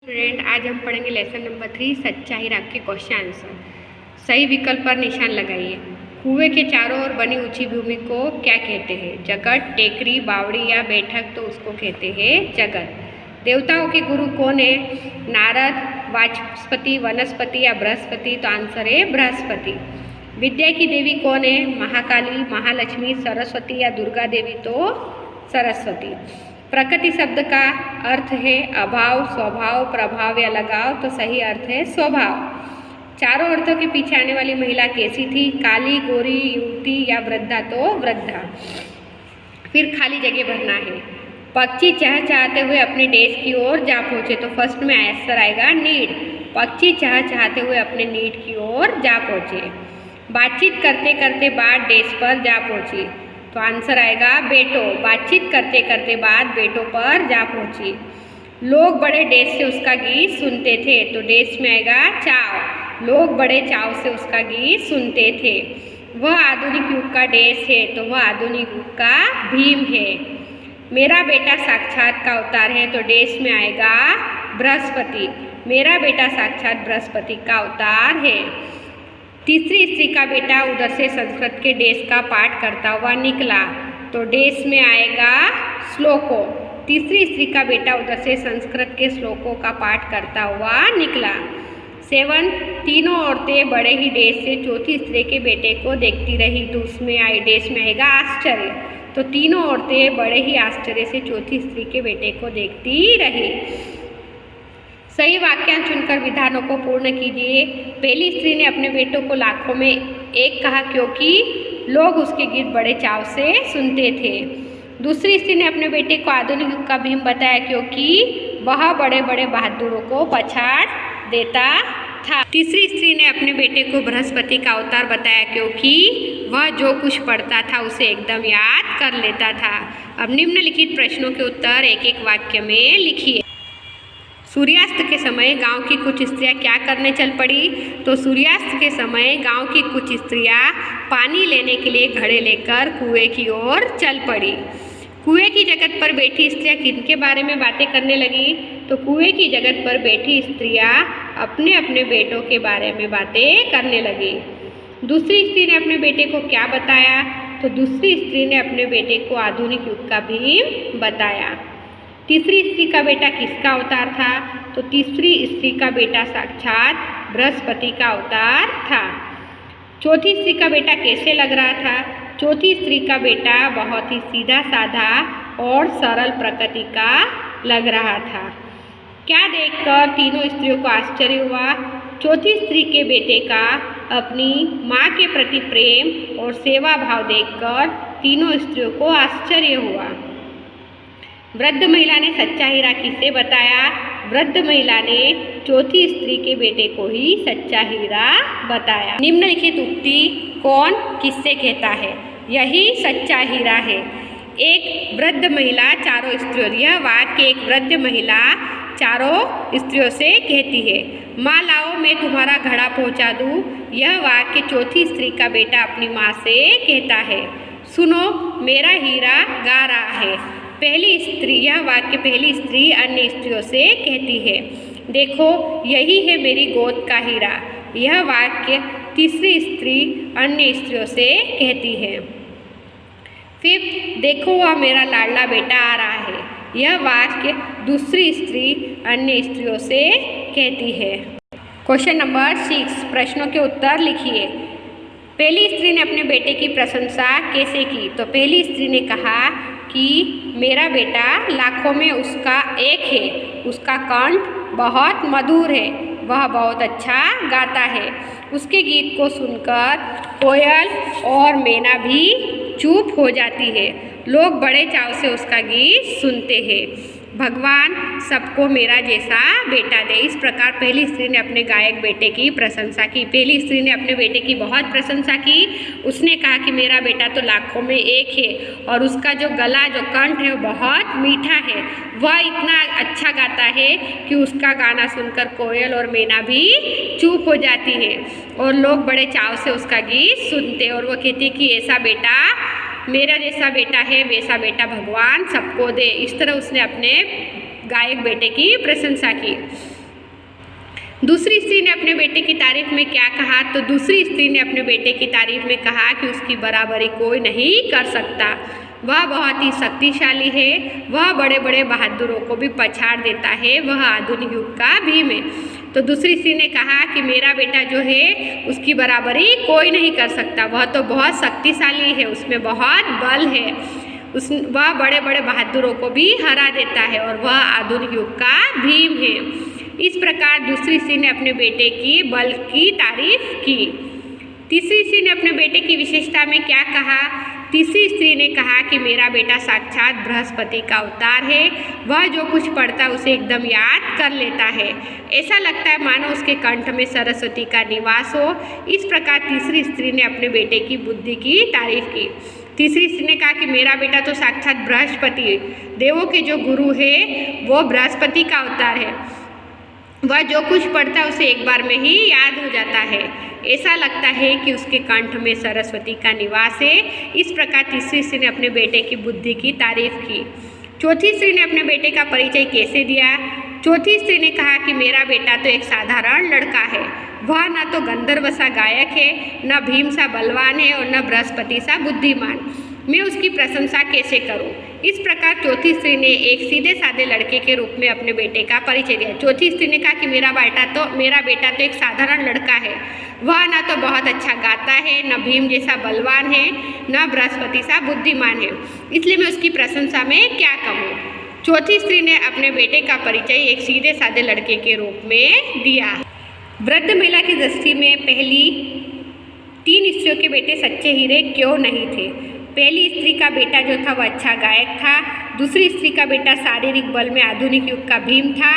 Student, आज हम पढ़ेंगे लेसन नंबर 3 सच्चा ही राग के क्वेश्चन आंसर। सही विकल्प पर निशान लगाइए। कुएं के चारों ओर बनी ऊंची भूमि को क्या कहते हैं? जगत, टेकरी, बावड़ी या बैठक? तो उसको कहते हैं जगत। देवताओं के गुरु कौन है? नारद, वाचस्पति, वनस्पति या बृहस्पति? तो आंसर है बृहस्पति। विद्या की देवी कौन है? महाकाली, महालक्ष्मी, सरस्वती या दुर्गा देवी? तो सरस्वती। प्रकृति शब्द का अर्थ है अभाव, स्वभाव, प्रभाव या लगाव? तो सही अर्थ है स्वभाव। चारों अर्थों के पीछे आने वाली महिला कैसी थी? काली, गोरी, युवती या वृद्धा? तो वृद्धा। फिर खाली जगह भरना है। पक्षी चहचहाते हुए अपने देश की ओर जा पहुँचे? तो फर्स्ट में आंसर आएगा नीड। पक्षी चहचहाते हुए अपने नीड की ओर जा पहुँचे। बातचीत करते करते बात देश पर जा पहुँची? तो आंसर आएगा बेटो। बातचीत करते करते बात बेटों पर जा पहुँची। लोग बड़े देश से उसका गीत सुनते थे? तो देश में आएगा चाव। लोग बड़े चाव से उसका गीत सुनते थे। वह आधुनिक युग का देश है? तो वह आधुनिक युग का भीम है। मेरा बेटा साक्षात का अवतार है? तो देश में आएगा बृहस्पति। मेरा बेटा साक्षात बृहस्पति का अवतार है। तीसरी स्त्री का बेटा उधर से संस्कृत के देश का पाठ करता हुआ निकला? तो देश में आएगा श्लोको। तीसरी स्त्री का बेटा उधर से संस्कृत के श्लोकों का पाठ करता हुआ निकला। 7 तीनों औरतें बड़े ही देश से चौथी स्त्री के बेटे को देखती रही? तो उसमें देश में आएगा आश्चर्य। तो तीनों औरतें बड़े ही आश्चर्य से चौथी स्त्री के बेटे को देखती रही। सही वाक्यांश चुनकर विधानों को पूर्ण कीजिए। पहली स्त्री ने अपने बेटों को लाखों में एक कहा क्योंकि लोग उसके गीत बड़े चाव से सुनते थे। दूसरी स्त्री ने अपने बेटे को आधुनिक युग का भीम बताया क्योंकि वह बड़े बड़े बहादुरों को पछाड़ देता था। तीसरी स्त्री ने अपने बेटे को बृहस्पति का अवतार बताया क्योंकि वह जो कुछ पढ़ता था उसे एकदम याद कर लेता था। अब निम्नलिखित प्रश्नों के उत्तर एक एक वाक्य में लिखिए। सूर्यास्त के समय गांव की कुछ स्त्रियां क्या करने चल पड़ी? तो सूर्यास्त के समय गांव की कुछ स्त्रियां पानी लेने के लिए घड़े लेकर कुएं की ओर चल पड़ी। कुएं की जगत पर बैठी स्त्रियां किनके बारे में बातें करने लगी? तो कुएं की जगत पर बैठी स्त्रियां अपने अपने बेटों के बारे में बातें करने लगी। दूसरी स्त्री ने अपने बेटे को क्या बताया? तो दूसरी स्त्री ने अपने बेटे को आधुनिक युग का भीम बताया। तीसरी स्त्री का बेटा किसका अवतार था? तो तीसरी स्त्री का बेटा साक्षात बृहस्पति का अवतार था। चौथी स्त्री का बेटा कैसे लग रहा था? चौथी स्त्री का बेटा बहुत ही सीधा साधा और सरल प्रकृति का लग रहा था। क्या देखकर तीनों स्त्रियों को आश्चर्य हुआ? चौथी स्त्री के बेटे का अपनी माँ के प्रति प्रेम और सेवा भाव देखकर तीनों स्त्रियों को आश्चर्य हुआ। वृद्ध महिला ने सच्चा हीरा किसे बताया? वृद्ध महिला ने चौथी स्त्री के बेटे को ही सच्चा हीरा बताया। निम्नलिखित उक्ति कौन किससे कहता है? यही सच्चा हीरा है। एक वृद्ध महिला चारों स्त्रियों, यह वाक्य एक वृद्ध महिला चारों स्त्रियों से कहती है। माँ लाओ मैं तुम्हारा घड़ा पहुँचा दूँ, यह वाक्य चौथी स्त्री का बेटा अपनी माँ से कहता है। सुनो मेरा हीरा गा रहा है, पहली स्त्री, यह वाक्य पहली स्त्री अन्य स्त्रियों से कहती है। देखो यही है मेरी गोद का हीरा, यह वाक्य तीसरी स्त्री अन्य स्त्रियों से कहती है। फिर देखो वह मेरा लाडला बेटा आ रहा है, यह वाक्य दूसरी स्त्री अन्य स्त्रियों से कहती है। क्वेश्चन नंबर 6 प्रश्नों के उत्तर लिखिए। पहली स्त्री ने अपने बेटे की प्रशंसा कैसे की? तो पहली स्त्री ने कहा कि मेरा बेटा लाखों में उसका एक है, उसका कंठ बहुत मधुर है, वह बहुत अच्छा गाता है। उसके गीत को सुनकर कोयल और मैना भी चुप हो जाती है। लोग बड़े चाव से उसका गीत सुनते हैं। भगवान सबको मेरा जैसा बेटा दे। इस प्रकार पहली स्त्री ने अपने गायक बेटे की प्रशंसा की। पहली स्त्री ने अपने बेटे की बहुत प्रशंसा की। उसने कहा कि मेरा बेटा तो लाखों में एक है और उसका जो गला, जो कंठ है वो बहुत मीठा है, वह इतना अच्छा गाता है कि उसका गाना सुनकर कोयल और मैना भी चुप हो जाती है और लोग बड़े चाव से उसका गीत सुनते हैं। और वो कहती कि ऐसा बेटा मेरा जैसा बेटा है, वैसा बेटा भगवान सबको दे। इस तरह उसने अपने गायक बेटे की प्रशंसा की। दूसरी स्त्री ने अपने बेटे की तारीफ में क्या कहा? तो दूसरी स्त्री ने अपने बेटे की तारीफ में कहा कि उसकी बराबरी कोई नहीं कर सकता, वह बहुत ही शक्तिशाली है, वह बड़े बड़े बहादुरों को भी पछाड़ देता है, वह आधुनिक युग का भीम है। तो दूसरी स्त्री ने कहा कि मेरा बेटा जो है उसकी बराबरी कोई नहीं कर सकता, वह तो बहुत शक्तिशाली है, उसमें बहुत बल है, वह बड़े बड़े बहादुरों को भी हरा देता है और वह आधुनिक युग का भीम है। इस प्रकार दूसरी स्त्री ने अपने बेटे की बल की तारीफ की। तीसरी स्त्री ने अपने बेटे की विशेषता में क्या कहा? तीसरी स्त्री ने कहा कि मेरा बेटा साक्षात बृहस्पति का अवतार है, वह जो कुछ पढ़ता है उसे एकदम याद कर लेता है, ऐसा लगता है मानो उसके कंठ में सरस्वती का निवास हो। इस प्रकार तीसरी स्त्री ने अपने बेटे की बुद्धि की तारीफ की। तीसरी स्त्री ने कहा कि मेरा बेटा तो साक्षात बृहस्पति, देवों के जो गुरु है वो बृहस्पति का अवतार है, वह जो कुछ पढ़ता है उसे एक बार में ही याद हो जाता है, ऐसा लगता है कि उसके कंठ में सरस्वती का निवास है। इस प्रकार तीसरी स्त्री ने अपने बेटे की बुद्धि की तारीफ की। चौथी स्त्री ने अपने बेटे का परिचय कैसे दिया? चौथी स्त्री ने कहा कि मेरा बेटा तो एक साधारण लड़का है, वह न तो गंधर्व सा गायक है, न भीम सा बलवान है और न बृहस्पति सा बुद्धिमान, मैं उसकी प्रशंसा कैसे करूं? इस प्रकार चौथी स्त्री ने एक सीधे साधे लड़के के रूप में अपने बेटे का परिचय दिया। चौथी स्त्री ने कहा कि मेरा बेटा तो एक साधारण लड़का है, वह न तो बहुत अच्छा गाता है, न भीम जैसा बलवान है, न बृहस्पति सा बुद्धिमान है, इसलिए मैं उसकी प्रशंसा में क्या कहूँ। चौथी स्त्री ने अपने बेटे का परिचय एक सीधे साधे लड़के के रूप में दिया। वृद्ध महिला की दृष्टि में पहली 3 स्त्रियों के बेटे सच्चे हीरे क्यों नहीं थे? पहली स्त्री का बेटा जो था वह अच्छा गायक था, दूसरी स्त्री का बेटा शारीरिक बल में आधुनिक युग का भीम था,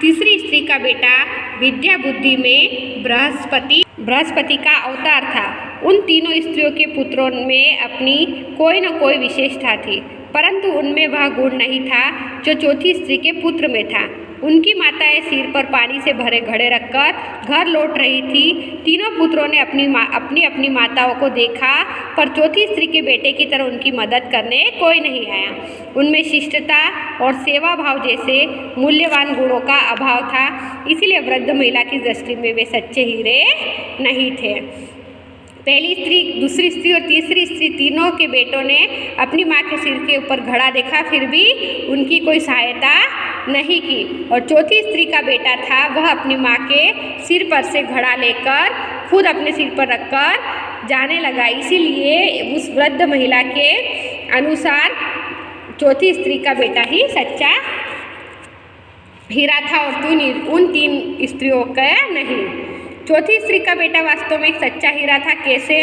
तीसरी स्त्री का बेटा विद्या बुद्धि में बृहस्पति का अवतार था। उन तीनों स्त्रियों के पुत्रों में अपनी कोई न कोई विशेषता थी, परंतु उनमें वह गुण नहीं था जो चौथी स्त्री के पुत्र में था। उनकी माताएं सिर पर पानी से भरे घड़े रखकर घर लौट रही थी। तीनों पुत्रों ने अपनी माताओं को देखा, पर चौथी स्त्री के बेटे की तरह उनकी मदद करने कोई नहीं आया। उनमें शिष्टता और सेवा भाव जैसे मूल्यवान गुणों का अभाव था, इसीलिए वृद्ध महिला की दृष्टि में वे सच्चे हीरे नहीं थे। पहली स्त्री, दूसरी स्त्री और तीसरी स्त्री तीनों के बेटों ने अपनी माँ के सिर के ऊपर घड़ा देखा, फिर भी उनकी कोई सहायता नहीं की, और चौथी स्त्री का बेटा था वह अपनी माँ के सिर पर से घड़ा लेकर खुद अपने सिर पर रखकर जाने लगा। इसीलिए उस वृद्ध महिला के अनुसार चौथी स्त्री का बेटा ही सच्चा हीरा था और उन 3 स्त्रियों का नहीं। चौथी स्त्री का बेटा वास्तव में एक सच्चा हीरा था। कैसे?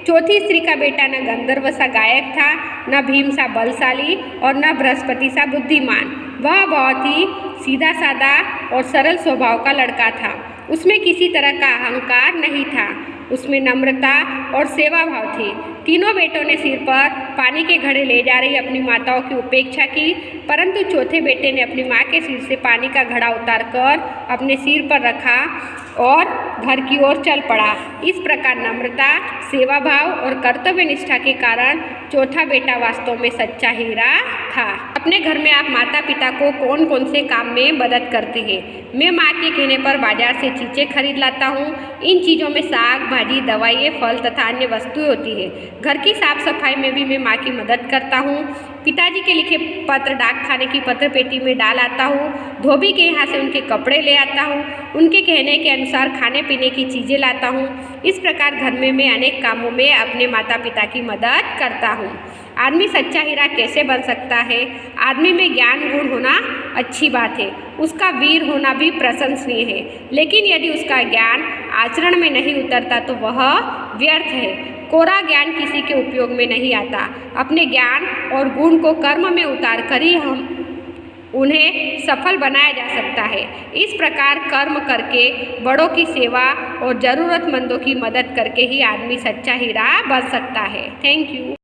चौथी स्त्री का बेटा न गंधर्व सा गायक था, न भीम सा बलशाली और न बृहस्पति सा बुद्धिमान। वह बहुत ही सीधा साधा और सरल स्वभाव का लड़का था। उसमें किसी तरह का अहंकार नहीं था, उसमें नम्रता और सेवा भाव थी। तीनों बेटों ने सिर पर पानी के घड़े ले जा रही अपनी माताओं की उपेक्षा की, परंतु चौथे बेटे ने अपनी माँ के सिर से पानी का घड़ा उतारकर अपने सिर पर रखा और घर की ओर चल पड़ा। इस प्रकार नम्रता, सेवा भाव और कर्तव्य निष्ठा के कारण चौथा बेटा वास्तव में सच्चा हीरा था। अपने घर में आप माता पिता को कौन कौन से काम में मदद करते हैं? मैं माँ के कहने पर बाजार से चीज़ें खरीद लाता हूँ। इन चीज़ों में साग, भाजी, दवाइयाँ, फल तथा अन्य वस्तुएं होती है। घर की साफ सफाई में भी मैं माँ की मदद करता हूँ। पिताजी के लिखे पत्र डाक खाने की पत्र पेटी में डाल आता हूँ। धोबी के यहाँ से उनके कपड़े ले आता हूँ। उनके कहने के अनुसार खाने पीने की चीज़ें लाता हूँ। इस प्रकार घर में मैं अनेक कामों में अपने माता पिता की मदद करता हूँ। आदमी सच्चा हीरा कैसे बन सकता है? आदमी में ज्ञान गुण होना अच्छी बात है, उसका वीर होना भी प्रशंसनीय है, लेकिन यदि उसका ज्ञान आचरण में नहीं उतरता तो वह व्यर्थ है। कोरा ज्ञान किसी के उपयोग में नहीं आता। अपने ज्ञान और गुण को कर्म में उतार कर ही उन्हें सफल बनाया जा सकता है। इस प्रकार कर्म करके, बड़ों की सेवा और ज़रूरतमंदों की मदद करके ही आदमी सच्चा हीरा बन सकता है। Thank you.